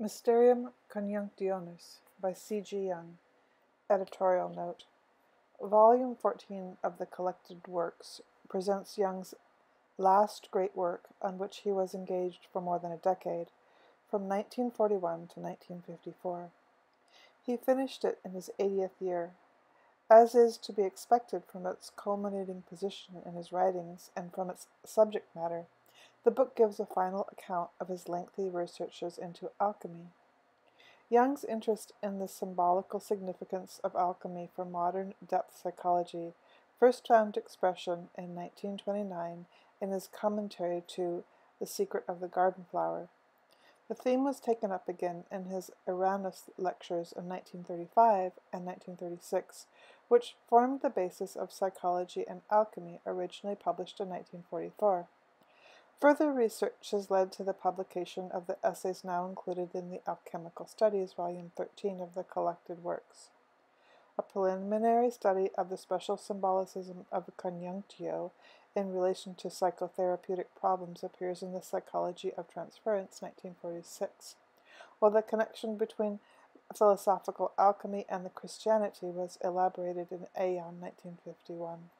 Mysterium Coniunctionis by C.G. Jung. Editorial note. Volume 14 of the collected works presents Jung's last great work, on which he was engaged for more than a decade, from 1941 to 1954. He finished it in his 80th year. As is to be expected from its culminating position in his writings and from its subject matter, the book gives a final account of his lengthy researches into alchemy. Jung's interest in the symbolical significance of alchemy for modern depth psychology first found expression in 1929 in his commentary to The Secret of the Garden Flower. The theme was taken up again in his Uranus lectures in 1935 and 1936, which formed the basis of Psychology and Alchemy, originally published in 1944. Further research has led to the publication of the essays now included in the Alchemical Studies, Volume 13 of the collected works. A preliminary study of the special symbolism of conjunctio in relation to psychotherapeutic problems appears in the Psychology of Transference, 1946, while the connection between philosophical alchemy and the Christianity was elaborated in Aeon, 1951.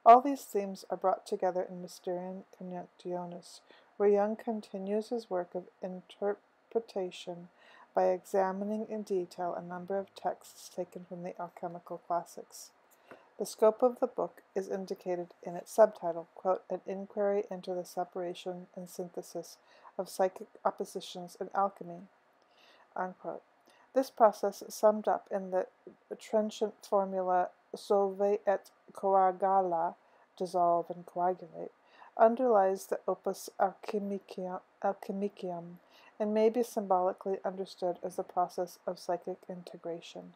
All these themes are brought together in Mysterium Coniunctionis, where Jung continues his work of interpretation by examining in detail a number of texts taken from the alchemical classics. The scope of the book is indicated in its subtitle, quote, An Inquiry into the Separation and Synthesis of Psychic Oppositions in Alchemy, unquote. This process, summed up in the trenchant formula solve et coagula, dissolve and coagulate, underlies the opus alchemicum, and may be symbolically understood as the process of psychic integration.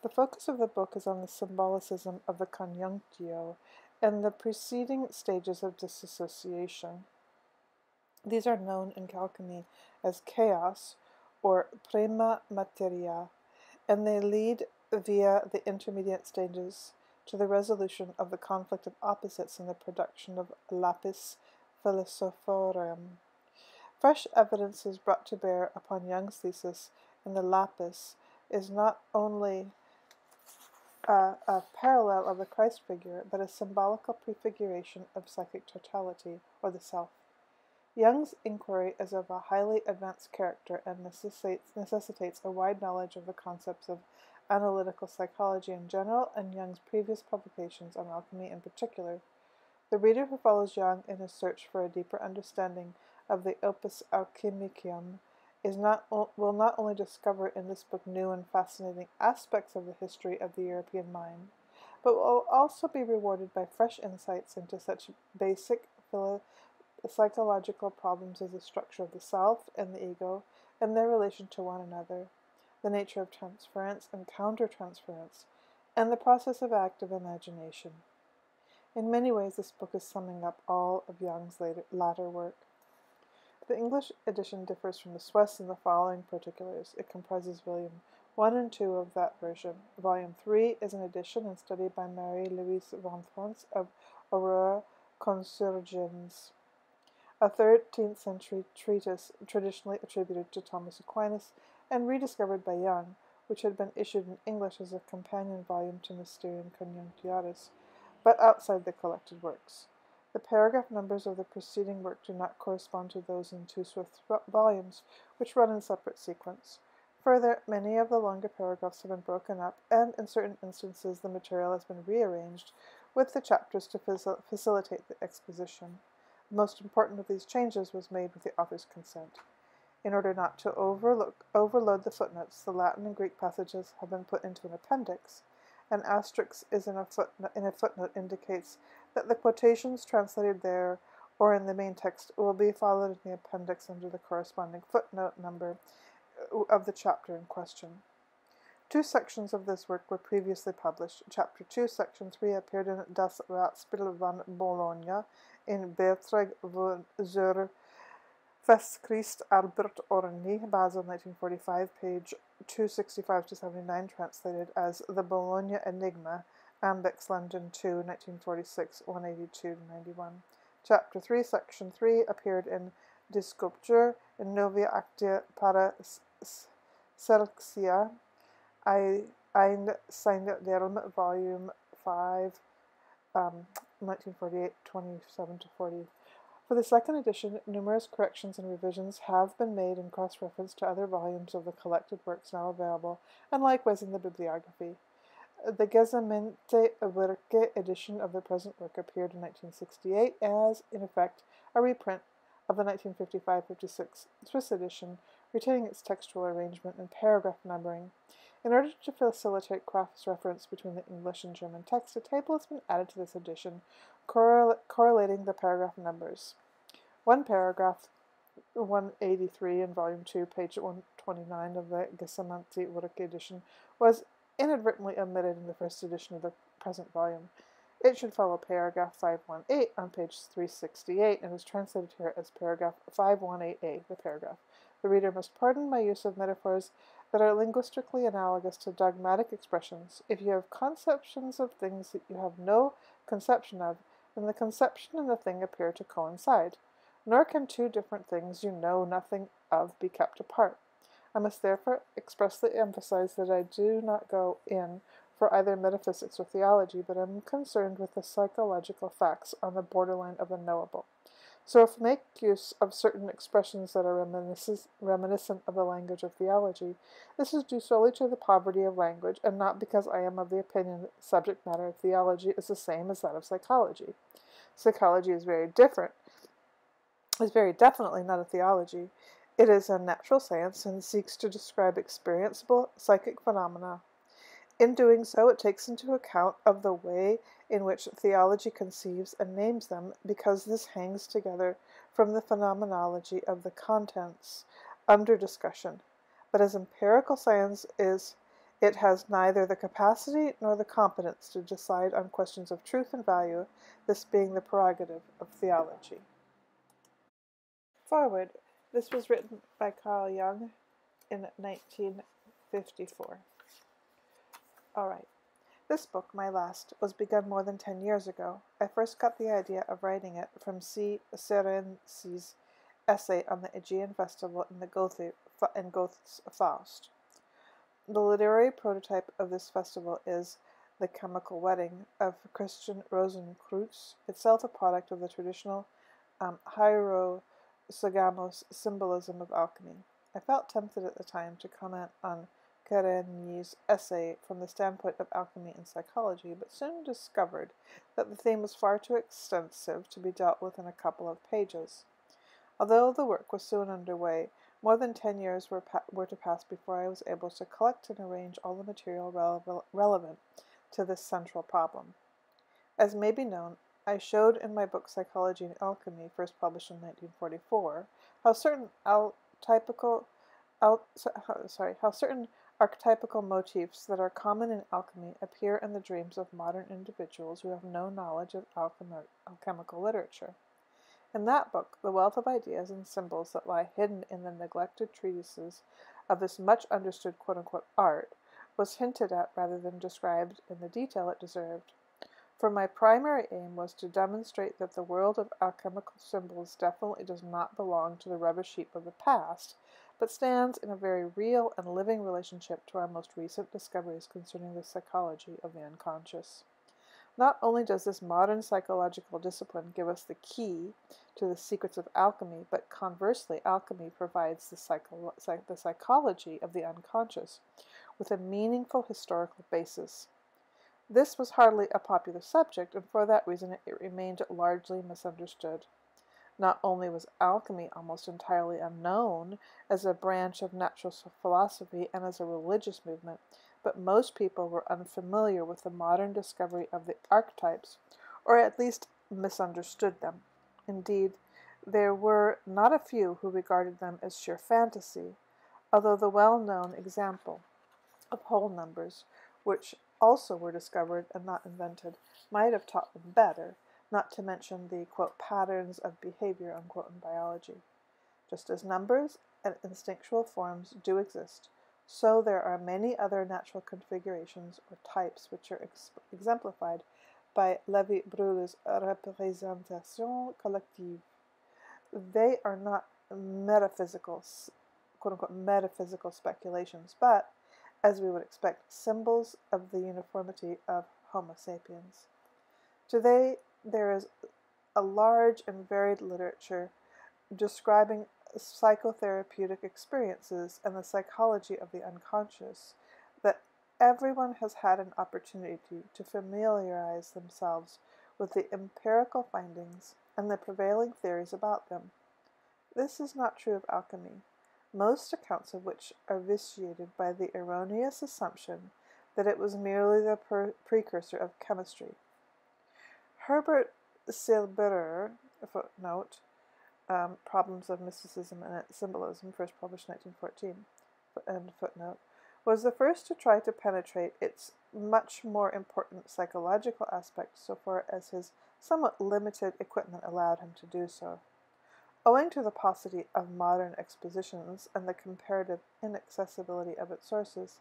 The focus of the book is on the symbolicism of the conjunctio and the preceding stages of dissociation. These are known in alchemy as chaos, or prima materia, and they lead via the intermediate stages to the resolution of the conflict of opposites in the production of lapis philosophorum. Fresh evidence is brought to bear upon Jung's thesis in the lapis is not only a parallel of the Christ figure, but a symbolical prefiguration of psychic totality, or the self. Jung's inquiry is of a highly advanced character and necessitates a wide knowledge of the concepts of analytical psychology in general and Jung's previous publications on alchemy in particular. The reader who follows Jung in his search for a deeper understanding of the opus alchemicum will not only discover in this book new and fascinating aspects of the history of the European mind, but will also be rewarded by fresh insights into such basic psychological problems as the structure of the self and the ego and their relation to one another, the nature of transference and countertransference, and the process of active imagination. In many ways, this book is summing up all of Jung's latter work. The English edition differs from the Swiss in the following particulars. It comprises Volume 1 and 2 of that version. Volume 3 is an edition and study by Marie-Louise Vonfrance of Aurora Consurgens, a 13th century treatise traditionally attributed to Thomas Aquinas and rediscovered by Jung, which had been issued in English as a companion volume to Mysterium Coniunctionis, but outside the collected works. The paragraph numbers of the preceding work do not correspond to those in two Swiss volumes, which run in separate sequence. Further, many of the longer paragraphs have been broken up, and in certain instances the material has been rearranged with the chapters to facilitate the exposition. The most important of these changes was made with the author's consent. In order not to overload the footnotes, the Latin and Greek passages have been put into an appendix. An asterisk in a footnote indicates that the quotations translated there or in the main text will be followed in the appendix under the corresponding footnote number of the chapter in question. Two sections of this work were previously published. Chapter 2, Section 3 appeared in Das Ratspiel van Bologna in Beiträge zur Festschrift Albert Orny, Basel, 1945, page 265-79, translated as The Bologna Enigma, Ambex, London 2, 1946, 182-91. Chapter 3, Section 3 appeared in Die Sculptur in Novia Actia para Selexia, Einsinderung, Volume 5, 1948, 27 to 40. For the second edition, numerous corrections and revisions have been made in cross-reference to other volumes of the collected works now available, and likewise in the bibliography. The Gesamente Werke edition of the present work appeared in 1968 as, in effect, a reprint of the 1955-56 Swiss edition, retaining its textual arrangement and paragraph numbering. In order to facilitate cross-reference between the English and German text, a table has been added to this edition, correlating the paragraph numbers. One paragraph, 183 in Volume 2, page 129 of the Gesamente Werke edition, was inadvertently omitted in the first edition of the present volume. It should follow paragraph 518 on page 368 and is translated here as paragraph 518a, the paragraph. The reader must pardon my use of metaphors that are linguistically analogous to dogmatic expressions. If you have conceptions of things that you have no conception of, then the conception and the thing appear to coincide. Nor can two different things you know nothing of be kept apart. I must therefore expressly emphasize that I do not go in for either metaphysics or theology, but am concerned with the psychological facts on the borderline of the knowable. So if I make use of certain expressions that are reminiscent of the language of theology, this is due solely to the poverty of language, and not because I am of the opinion that the subject matter of theology is the same as that of psychology. Psychology is very definitely not a theology. It is a natural science and seeks to describe experienceable psychic phenomena. In doing so, it takes into account of the way in which theology conceives and names them, because this hangs together from the phenomenology of the contents under discussion. But as empirical science is, it has neither the capacity nor the competence to decide on questions of truth and value, this being the prerogative of theology. Forward. This was written by Carl Jung in 1954. Alright. This book, my last, was begun more than 10 years ago. I first got the idea of writing it from C. Serensi's essay on the Aegean Festival in Goethe's Faust. The literary prototype of this festival is The Chemical Wedding of Christian Rosenkreutz, itself a product of the traditional Hierosygamos Symbolism of Alchemy. I felt tempted at the time to comment on Kerenyi's essay from the standpoint of alchemy and psychology, but soon discovered that the theme was far too extensive to be dealt with in a couple of pages. Although the work was soon underway, more than 10 years were to pass before I was able to collect and arrange all the material relevant to this central problem. As may be known, I showed in my book Psychology and Alchemy, first published in 1944, how certain archetypical motifs that are common in alchemy appear in the dreams of modern individuals who have no knowledge of alchemical literature. In that book, the wealth of ideas and symbols that lie hidden in the neglected treatises of this much-understood quote-unquote art was hinted at rather than described in the detail it deserved. For my primary aim was to demonstrate that the world of alchemical symbols definitely does not belong to the rubbish heap of the past, but stands in a very real and living relationship to our most recent discoveries concerning the psychology of the unconscious. Not only does this modern psychological discipline give us the key to the secrets of alchemy, but conversely, alchemy provides the psychology of the unconscious with a meaningful historical basis. This was hardly a popular subject, and for that reason it remained largely misunderstood. Not only was alchemy almost entirely unknown as a branch of natural philosophy and as a religious movement, but most people were unfamiliar with the modern discovery of the archetypes, or at least misunderstood them. Indeed, there were not a few who regarded them as sheer fantasy, although the well-known example of whole numbers, which also were discovered and not invented, might have taught them better, not to mention the, quote, patterns of behavior, unquote, in biology. Just as numbers and instinctual forms do exist, so there are many other natural configurations or types which are exemplified by Lévi-Brulér's représentation collective. They are not metaphysical, quote-unquote, metaphysical speculations, but, as we would expect, symbols of the uniformity of Homo sapiens. Today, there is a large and varied literature describing psychotherapeutic experiences and the psychology of the unconscious that everyone has had an opportunity to familiarize themselves with the empirical findings and the prevailing theories about them. This is not true of alchemy, most accounts of which are vitiated by the erroneous assumption that it was merely the precursor of chemistry. Herbert Silberer, footnote, Problems of Mysticism and Symbolism, first published 1914, end footnote, was the first to try to penetrate its much more important psychological aspects so far as his somewhat limited equipment allowed him to do so. Owing to the paucity of modern expositions and the comparative inaccessibility of its sources,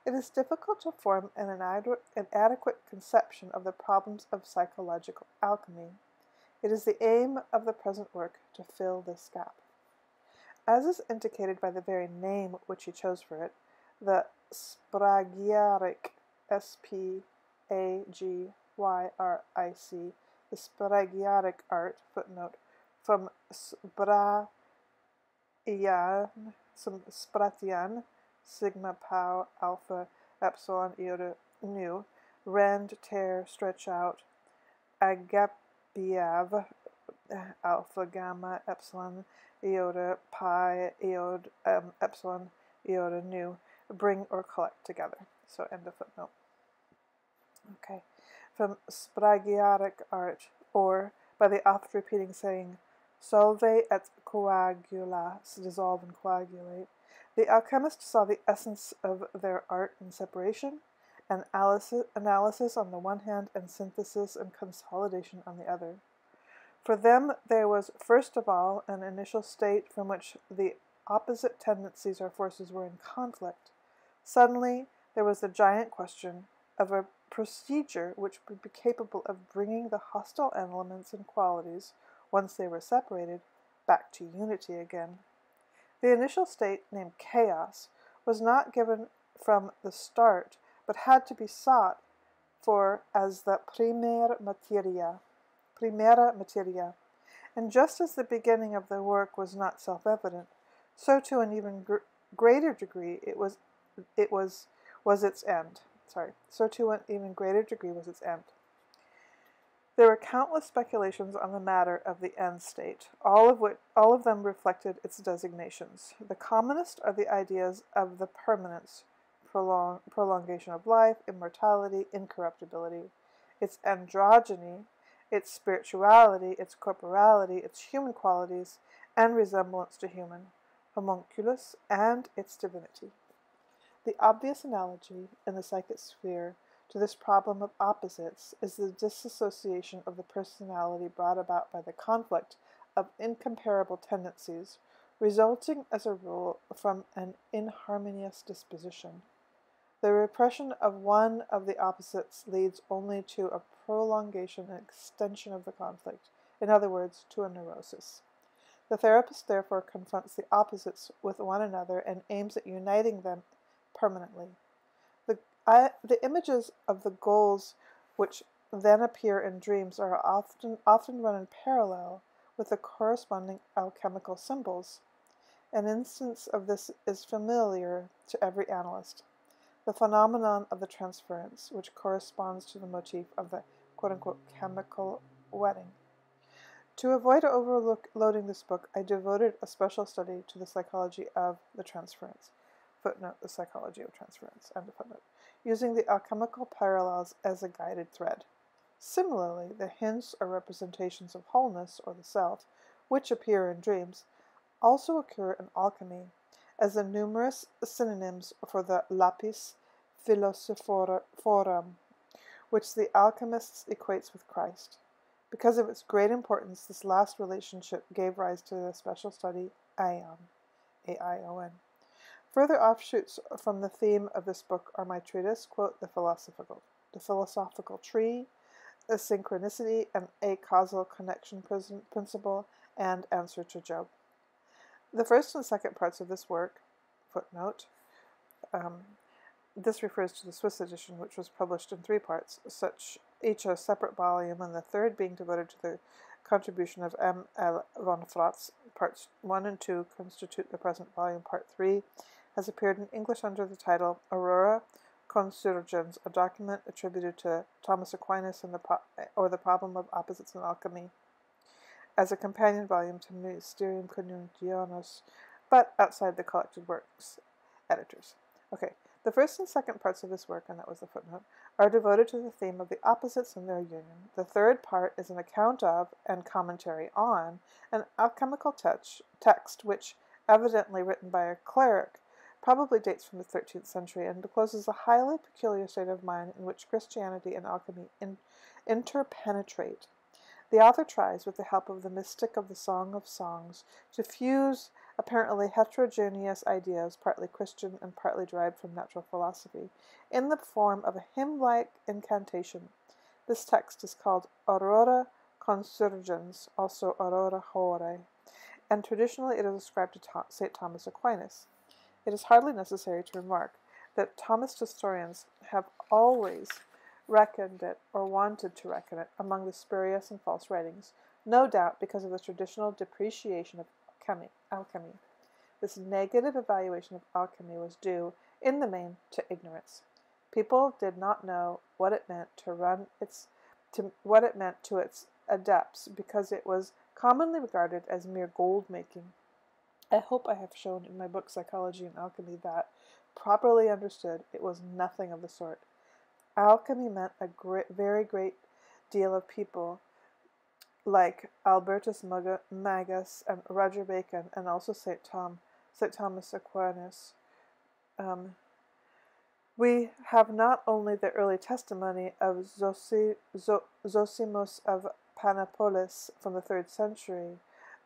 it is difficult to form an adequate conception of the problems of psychological alchemy. It is the aim of the present work to fill this gap. As is indicated by the very name which he chose for it, the Spragiaric, Spagyric, the Spragiaric art, footnote, from Spratian, sigma pau alpha epsilon iota nu, rend, tear, stretch out, agapiav, alpha gamma epsilon iota pi iod epsilon iota nu, bring or collect together. So end of footnote. Okay. From Spragiaric art, or by the oft repeating saying, solve et coagula, dissolve and coagulate, the alchemists saw the essence of their art in separation, and analysis on the one hand, and synthesis and consolidation on the other. For them, there was first of all an initial state from which the opposite tendencies or forces were in conflict. Suddenly, there was the giant question of a procedure which would be capable of bringing the hostile elements and qualities, once they were separated, back to unity again. The initial state, named chaos, was not given from the start, but had to be sought for as the primera materia. And just as the beginning of the work was not self-evident, so to an even greater degree was its end. So to an even greater degree was its end. There were countless speculations on the matter of the end state, all of them reflected its designations. The commonest are the ideas of the permanence, prolongation of life, immortality, incorruptibility, its androgyny, its spirituality, its corporality, its human qualities, and resemblance to human, homunculus, and its divinity. The obvious analogy in the psychic sphere to this problem of opposites is the disassociation of the personality brought about by the conflict of incomparable tendencies, resulting as a rule from an inharmonious disposition. The repression of one of the opposites leads only to a prolongation and extension of the conflict, in other words, to a neurosis. The therapist therefore confronts the opposites with one another and aims at uniting them permanently. The images of the goals which then appear in dreams are often run in parallel with the corresponding alchemical symbols. An instance of this is familiar to every analyst: the phenomenon of the transference, which corresponds to the motif of the quote-unquote chemical wedding. To avoid overloading this book, I devoted a special study to the psychology of the transference. Footnote, the psychology of transference, end of footnote, using the alchemical parallels as a guided thread. Similarly, the hints or representations of wholeness, or the self, which appear in dreams, also occur in alchemy, as the numerous synonyms for the lapis philosophorum, which the alchemists equates with Christ. Because of its great importance, this last relationship gave rise to the special study Aion, A-I-O-N. Further offshoots from the theme of this book are my treatise, quote, the philosophical tree, a synchronicity and a causal connection principle, and answer to Job. The first and second parts of this work, footnote, this refers to the Swiss edition, which was published in 3 parts, each a separate volume, and the third being devoted to the contribution of M. L. von Fratz. Parts 1 and 2 constitute the present volume. Part 3 has appeared in English under the title Aurora Consurgens, a document attributed to Thomas Aquinas and the Problem of Opposites in Alchemy, as a companion volume to Mysterium Coniunctionis, but outside the collected works. Editors. Okay, the first and second parts of this work, and that was the footnote, are devoted to the theme of the opposites and their union. The third part is an account of and commentary on an alchemical text which, evidently written by a cleric, probably dates from the 13th century and discloses a highly peculiar state of mind in which Christianity and alchemy interpenetrate. The author tries, with the help of the mystic of the Song of Songs, to fuse apparently heterogeneous ideas, partly Christian and partly derived from natural philosophy, in the form of a hymn-like incantation. This text is called Aurora Consurgens, also Aurora Hore, and traditionally it is ascribed to St. Thomas Aquinas. It is hardly necessary to remark that Thomist historians have always reckoned it, or wanted to reckon it, among the spurious and false writings, no doubt because of the traditional depreciation of alchemy. This negative evaluation of alchemy was due, in the main, to ignorance. People did not know what it meant to its adepts, because it was commonly regarded as mere gold-making. I hope I have shown in my book Psychology and Alchemy that, properly understood, it was nothing of the sort. Alchemy meant a very great deal of people like Albertus Magus and Roger Bacon, and also St. Thomas Aquinas. We have not only the early testimony of Zosimus of Panopolis from the 3rd century,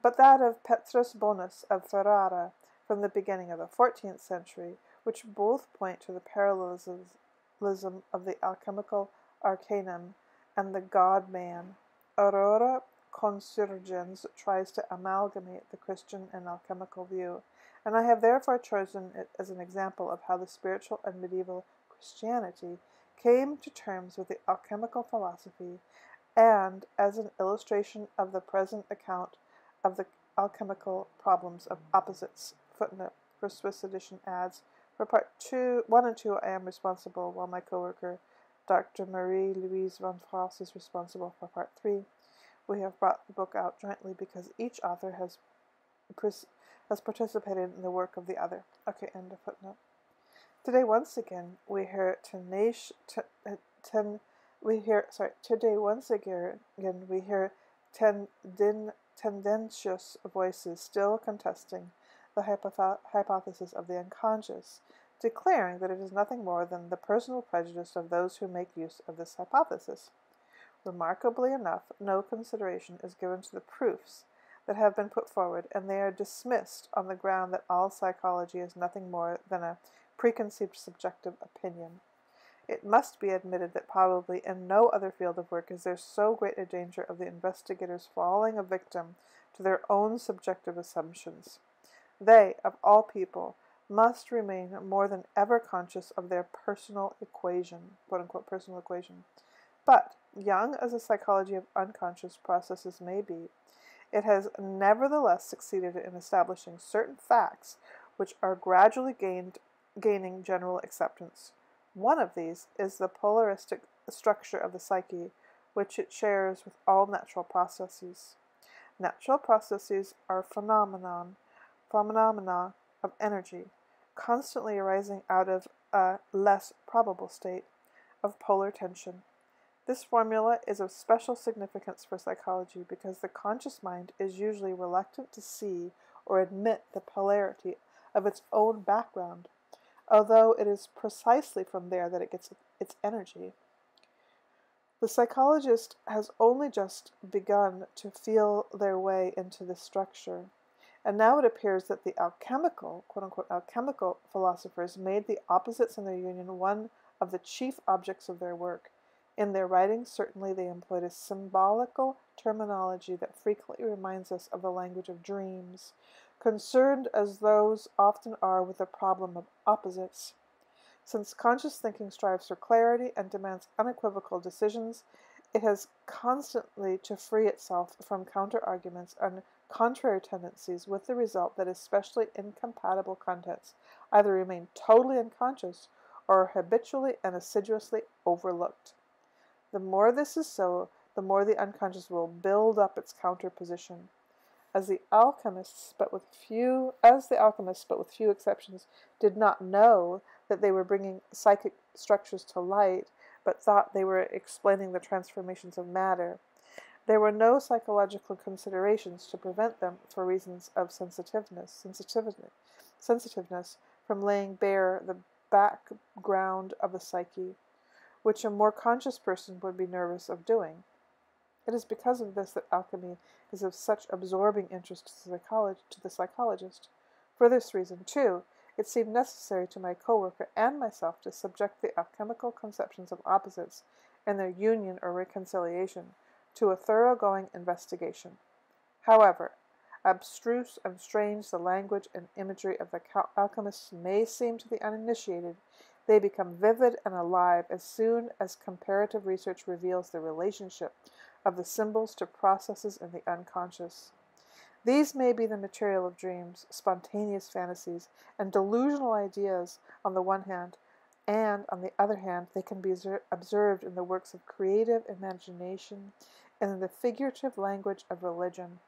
but that of Petrus Bonus of Ferrara from the beginning of the 14th century, which both point to the parallelism of the alchemical arcanum and the God-man. Aurora Consurgens tries to amalgamate the Christian and alchemical view, and I have therefore chosen it as an example of how the spiritual and medieval Christianity came to terms with the alchemical philosophy, and as an illustration of the present account of the alchemical problems of opposites. Footnote for Swiss edition adds, for part 1 and 2 I am responsible, while my co-worker, Dr. Marie-Louise von Frass, is responsible for part 3. We have brought the book out jointly because each author has participated in the work of the other. Okay, end of footnote. Today, once again, we hear tendentious voices still contesting the hypothesis of the unconscious, declaring that it is nothing more than the personal prejudice of those who make use of this hypothesis. Remarkably enough, no consideration is given to the proofs that have been put forward, and they are dismissed on the ground that all psychology is nothing more than a preconceived subjective opinion. It must be admitted that probably in no other field of work is there so great a danger of the investigators falling a victim to their own subjective assumptions. They, of all people, must remain more than ever conscious of their personal equation, quote-unquote personal equation. But, young as the psychology of unconscious processes may be, it has nevertheless succeeded in establishing certain facts which are gradually gaining general acceptance. One of these is the polaristic structure of the psyche, which it shares with all natural processes. Natural processes are phenomena of energy, constantly arising out of a less probable state of polar tension. This formula is of special significance for psychology because the conscious mind is usually reluctant to see or admit the polarity of its own background, although it is precisely from there that it gets its energy. The psychologist has only just begun to feel their way into this structure, and now it appears that the alchemical, quote-unquote alchemical philosophers made the opposites and their union one of the chief objects of their work. In their writings, certainly they employed a symbolical terminology that frequently reminds us of the language of dreams, concerned as those often are with the problem of opposites. Since conscious thinking strives for clarity and demands unequivocal decisions, it has constantly to free itself from counter-arguments and contrary tendencies, with the result that especially incompatible contents either remain totally unconscious or are habitually and assiduously overlooked. The more this is so, the more the unconscious will build up its counterposition. As the alchemists, but with few exceptions, did not know that they were bringing psychic structures to light, but thought they were explaining the transformations of matter, there were no psychological considerations to prevent them, for reasons of sensitiveness, from laying bare the background of the psyche, which a more conscious person would be nervous of doing. It is because of this that alchemy is of such absorbing interest to the psychologist. For this reason, too, it seemed necessary to my co-worker and myself to subject the alchemical conceptions of opposites and their union or reconciliation to a thoroughgoing investigation. However abstruse and strange the language and imagery of the alchemists may seem to the uninitiated, they become vivid and alive as soon as comparative research reveals the relationship of the symbols to processes in the unconscious. These may be the material of dreams, spontaneous fantasies, and delusional ideas on the one hand, and on the other hand they can be observed in the works of creative imagination and in the figurative language of religion.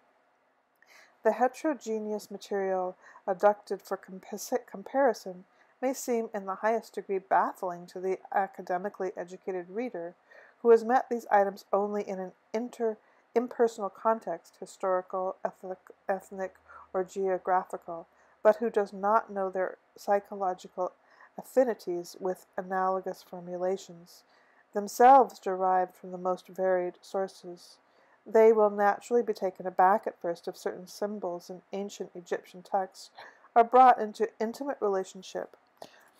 The heterogeneous material adduced for comparison may seem in the highest degree baffling to the academically educated reader, who has met these items only in an impersonal context, historical, ethnic, or geographical, but who does not know their psychological affinities with analogous formulations, themselves derived from the most varied sources. They will naturally be taken aback at first if certain symbols in ancient Egyptian texts are brought into intimate relationship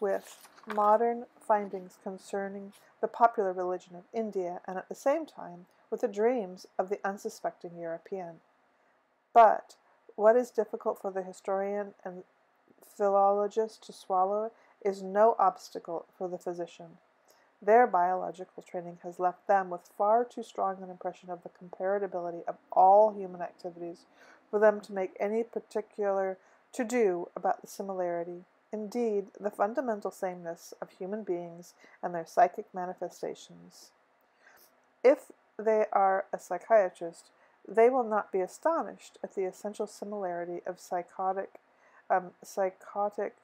with modern findings concerning the popular religion of India, and at the same time with the dreams of the unsuspecting European. But what is difficult for the historian and philologist to swallow is no obstacle for the physician. Their biological training has left them with far too strong an impression of the comparability of all human activities for them to make any particular to-do about the similarity, indeed, the fundamental sameness of human beings and their psychic manifestations. If they are a psychiatrist, they will not be astonished at the essential similarity of psychotic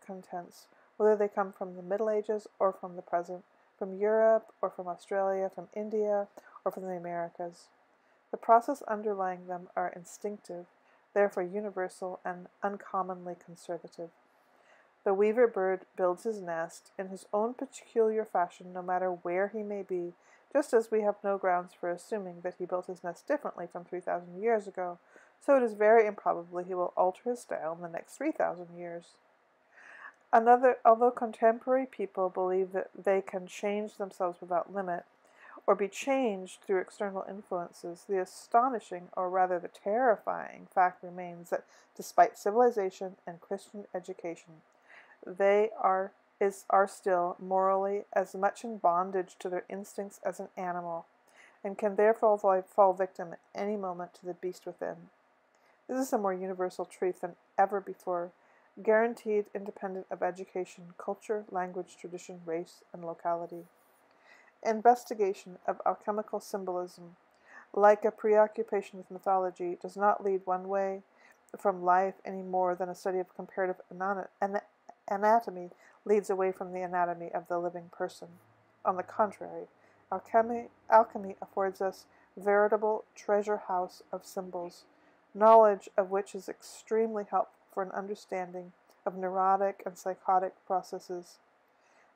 contents, whether they come from the Middle Ages or from the present, from Europe or from Australia, from India or from the Americas. The process underlying them are instinctive, therefore universal and uncommonly conservative. The weaver bird builds his nest in his own peculiar fashion no matter where he may be, just as we have no grounds for assuming that he built his nest differently from 3,000 years ago, so it is very improbable he will alter his style in the next 3,000 years. Although contemporary people believe that they can change themselves without limit, or be changed through external influences, the astonishing, or rather the terrifying, fact remains that despite civilization and Christian education, they are still morally as much in bondage to their instincts as an animal, and can therefore fall victim at any moment to the beast within. This is a more universal truth than ever before, guaranteed independent of education, culture, language, tradition, race, and locality. Investigation of alchemical symbolism, like a preoccupation with mythology, does not lead one way from life any more than a study of comparative anatomy leads away from the anatomy of the living person. On the contrary, alchemy affords us veritable treasure house of symbols, knowledge of which is extremely helpful for an understanding of neurotic and psychotic processes.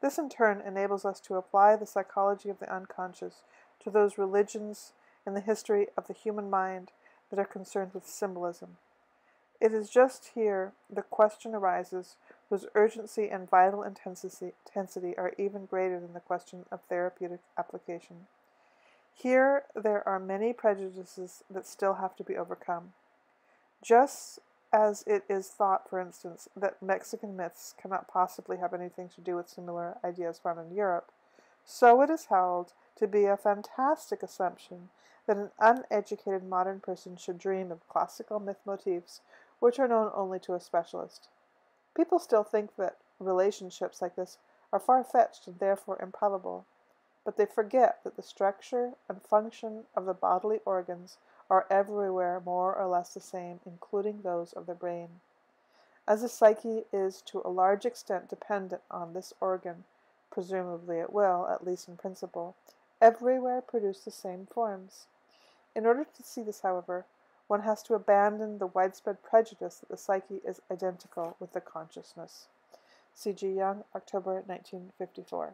This in turn enables us to apply the psychology of the unconscious to those religions in the history of the human mind that are concerned with symbolism. It is just here the question arises whose urgency and vital intensity are even greater than the question of therapeutic application. Here there are many prejudices that still have to be overcome. Just as it is thought, for instance, that Mexican myths cannot possibly have anything to do with similar ideas found in Europe, so it is held to be a fantastic assumption that an uneducated modern person should dream of classical myth motifs which are known only to a specialist. People still think that relationships like this are far-fetched and therefore improbable, but they forget that the structure and function of the bodily organs are everywhere more or less the same, including those of the brain. As the psyche is to a large extent dependent on this organ, presumably it will, at least in principle, everywhere produce the same forms. In order to see this, however, one has to abandon the widespread prejudice that the psyche is identical with the consciousness. C.G. Jung, October 1954.